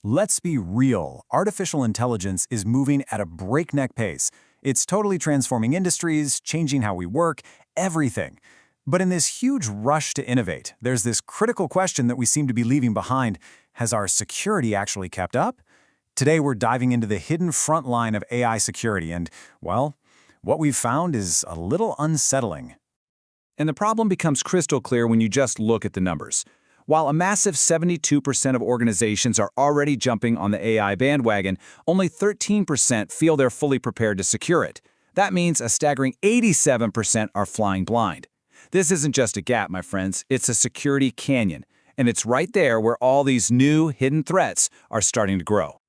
Let's be real. Artificial intelligence is moving at a breakneck pace. It's totally transforming industries, changing how we work, everything. But in this huge rush to innovate, there's this critical question that we seem to be leaving behind. Has our security actually kept up? Today, we're diving into the hidden front line of AI security and, well, what we've found is a little unsettling. And the problem becomes crystal clear when you just look at the numbers. While a massive 72% of organizations are already jumping on the AI bandwagon, only 13% feel they're fully prepared to secure it. That means a staggering 87% are flying blind. This isn't just a gap, my friends, it's a security canyon. And it's right there where all these new, hidden threats are starting to grow.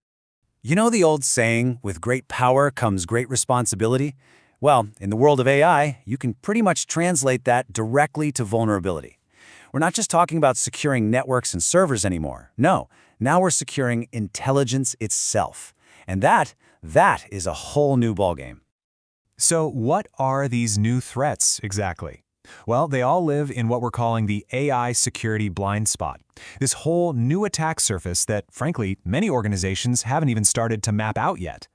You know the old saying, with great power comes great responsibility? Well, in the world of AI, you can pretty much translate that directly to vulnerability. We're not just talking about securing networks and servers anymore. No, now we're securing intelligence itself. And that is a whole new ballgame. So what are these new threats exactly? Well, they all live in what we're calling the AI security blind spot. This whole new attack surface that, frankly, many organizations haven't even started to map out yet.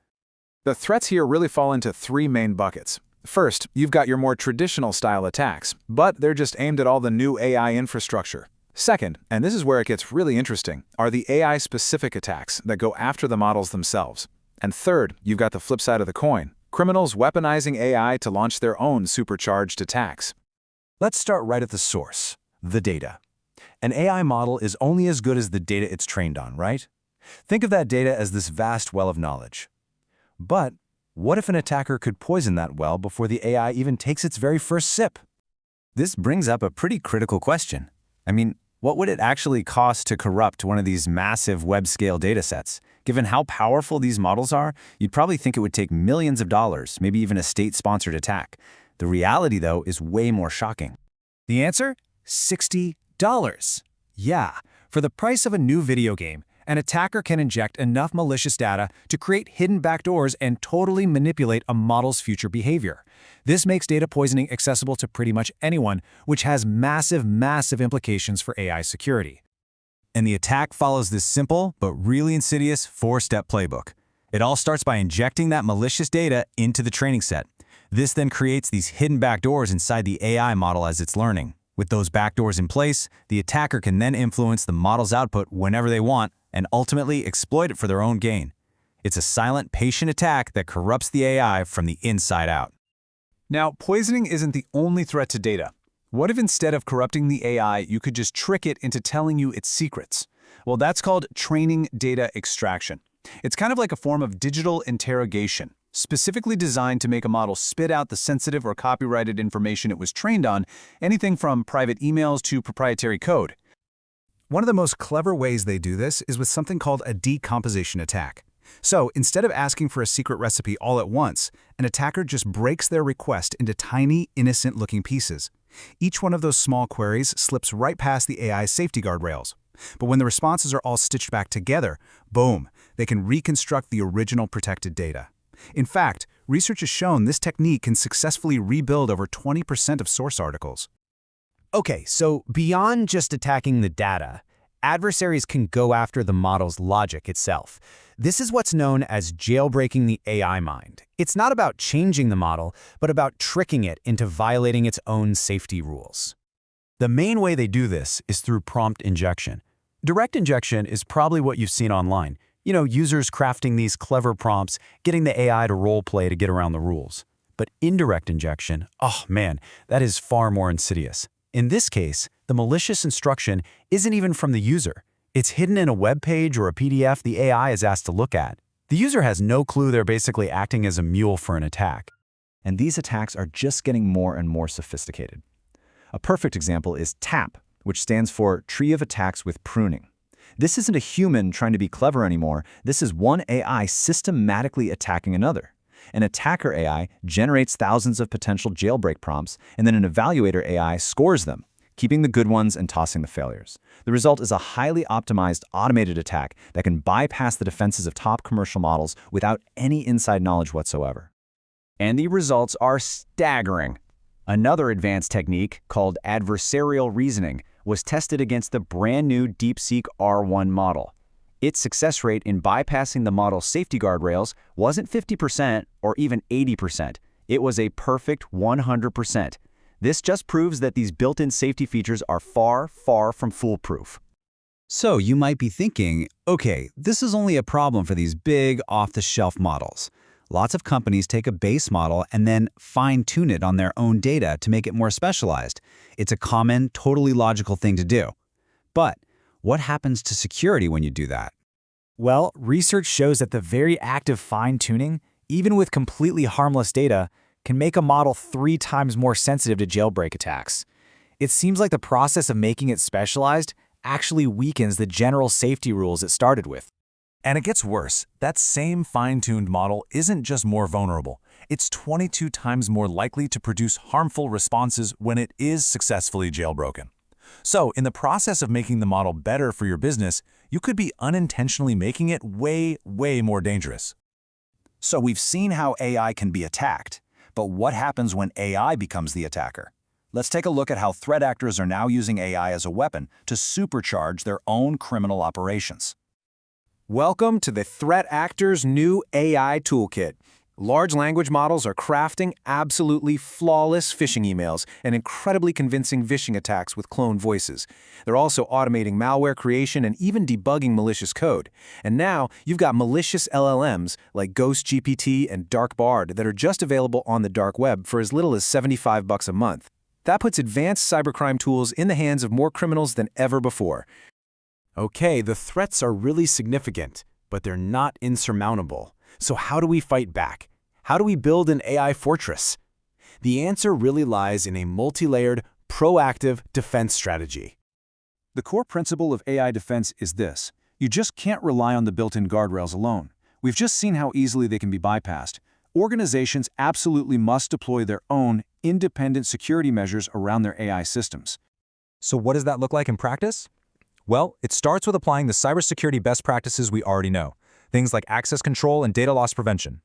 The threats here really fall into three main buckets. First, you've got your more traditional style attacks, but they're just aimed at all the new AI infrastructure. Second, and this is where it gets really interesting, are the AI-specific attacks that go after the models themselves. And third, you've got the flip side of the coin, criminals weaponizing AI to launch their own supercharged attacks. Let's start right at the source, the data. An AI model is only as good as the data it's trained on, right? Think of that data as this vast well of knowledge. But what if an attacker could poison that well before the AI even takes its very first sip? This brings up a pretty critical question. I mean, what would it actually cost to corrupt one of these massive web-scale datasets? Given how powerful these models are, you'd probably think it would take millions of dollars, maybe even a state-sponsored attack. The reality, though, is way more shocking. The answer? $60. Yeah, for the price of a new video game, an attacker can inject enough malicious data to create hidden backdoors and totally manipulate a model's future behavior. This makes data poisoning accessible to pretty much anyone, which has massive implications for AI security. And the attack follows this simple but really insidious four-step playbook. It all starts by injecting that malicious data into the training set. This then creates these hidden backdoors inside the AI model as it's learning. With those backdoors in place, the attacker can then influence the model's output whenever they want and ultimately exploit it for their own gain. It's a silent, patient attack that corrupts the AI from the inside out. Now, poisoning isn't the only threat to data. What if instead of corrupting the AI, you could just trick it into telling you its secrets? Well, that's called training data extraction. It's kind of like a form of digital interrogation, specifically designed to make a model spit out the sensitive or copyrighted information it was trained on, anything from private emails to proprietary code. One of the most clever ways they do this is with something called a decomposition attack. So instead of asking for a secret recipe all at once, an attacker just breaks their request into tiny, innocent-looking pieces. Each one of those small queries slips right past the AI's safety guardrails. But when the responses are all stitched back together, boom, they can reconstruct the original protected data. In fact, research has shown this technique can successfully rebuild over 20% of source articles. Okay, so beyond just attacking the data, adversaries can go after the model's logic itself. This is what's known as jailbreaking the AI mind. It's not about changing the model, but about tricking it into violating its own safety rules. The main way they do this is through prompt injection. Direct injection is probably what you've seen online. You know, users crafting these clever prompts, getting the AI to role play to get around the rules. But indirect injection, oh man, that is far more insidious. In this case, the malicious instruction isn't even from the user. It's hidden in a web page or a PDF the AI is asked to look at. The user has no clue they're basically acting as a mule for an attack. And these attacks are just getting more and more sophisticated. A perfect example is TAP, which stands for Tree of Attacks with Pruning. This isn't a human trying to be clever anymore. This is one AI systematically attacking another. An attacker AI generates thousands of potential jailbreak prompts, and then an evaluator AI scores them, keeping the good ones and tossing the failures. The result is a highly optimized, automated attack that can bypass the defenses of top commercial models without any inside knowledge whatsoever. And the results are staggering. Another advanced technique, called adversarial reasoning, was tested against the brand new DeepSeek R1 model. Its success rate in bypassing the model's safety guardrails wasn't 50% or even 80%. It was a perfect 100%. This just proves that these built-in safety features are far, far from foolproof. So you might be thinking, okay, this is only a problem for these big off-the-shelf models. Lots of companies take a base model and then fine-tune it on their own data to make it more specialized. It's a common, totally logical thing to do. But what happens to security when you do that? Well, research shows that the very act of fine-tuning, even with completely harmless data, can make a model 3 times more sensitive to jailbreak attacks. It seems like the process of making it specialized actually weakens the general safety rules it started with. And it gets worse. That same fine-tuned model isn't just more vulnerable. It's 22 times more likely to produce harmful responses when it is successfully jailbroken. So, in the process of making the model better for your business, you could be unintentionally making it way, way more dangerous. So we've seen how AI can be attacked, but what happens when AI becomes the attacker? Let's take a look at how threat actors are now using AI as a weapon to supercharge their own criminal operations. Welcome to the threat actor's new AI toolkit. Large language models are crafting absolutely flawless phishing emails and incredibly convincing phishing attacks with cloned voices. They're also automating malware creation and even debugging malicious code. And now you've got malicious LLMs like Ghost GPT and Dark Bard that are just available on the dark web for as little as $75 a month. That puts advanced cybercrime tools in the hands of more criminals than ever before. Okay, the threats are really significant, but they're not insurmountable. So how do we fight back? How do we build an AI fortress? The answer really lies in a multi-layered, proactive defense strategy. The core principle of AI defense is this: you just can't rely on the built-in guardrails alone. We've just seen how easily they can be bypassed. Organizations absolutely must deploy their own independent security measures around their AI systems. So what does that look like in practice? Well, it starts with applying the cybersecurity best practices we already know, things like access control and data loss prevention.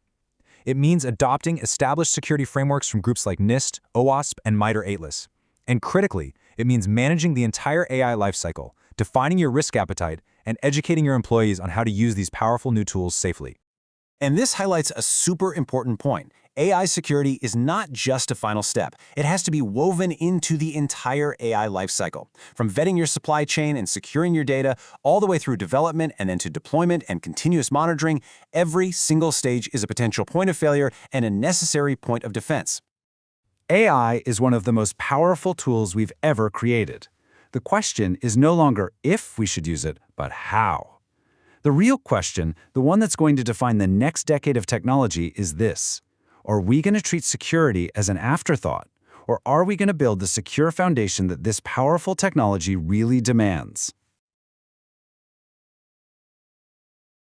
It means adopting established security frameworks from groups like NIST, OWASP, and MITRE ATLAS. And critically, it means managing the entire AI lifecycle, defining your risk appetite, and educating your employees on how to use these powerful new tools safely. And this highlights a super important point. AI security is not just a final step. It has to be woven into the entire AI lifecycle, from vetting your supply chain and securing your data, all the way through development and then to deployment and continuous monitoring. Every single stage is a potential point of failure and a necessary point of defense. AI is one of the most powerful tools we've ever created. The question is no longer if we should use it, but how. The real question, the one that's going to define the next decade of technology, is this: are we going to treat security as an afterthought, or are we going to build the secure foundation that this powerful technology really demands?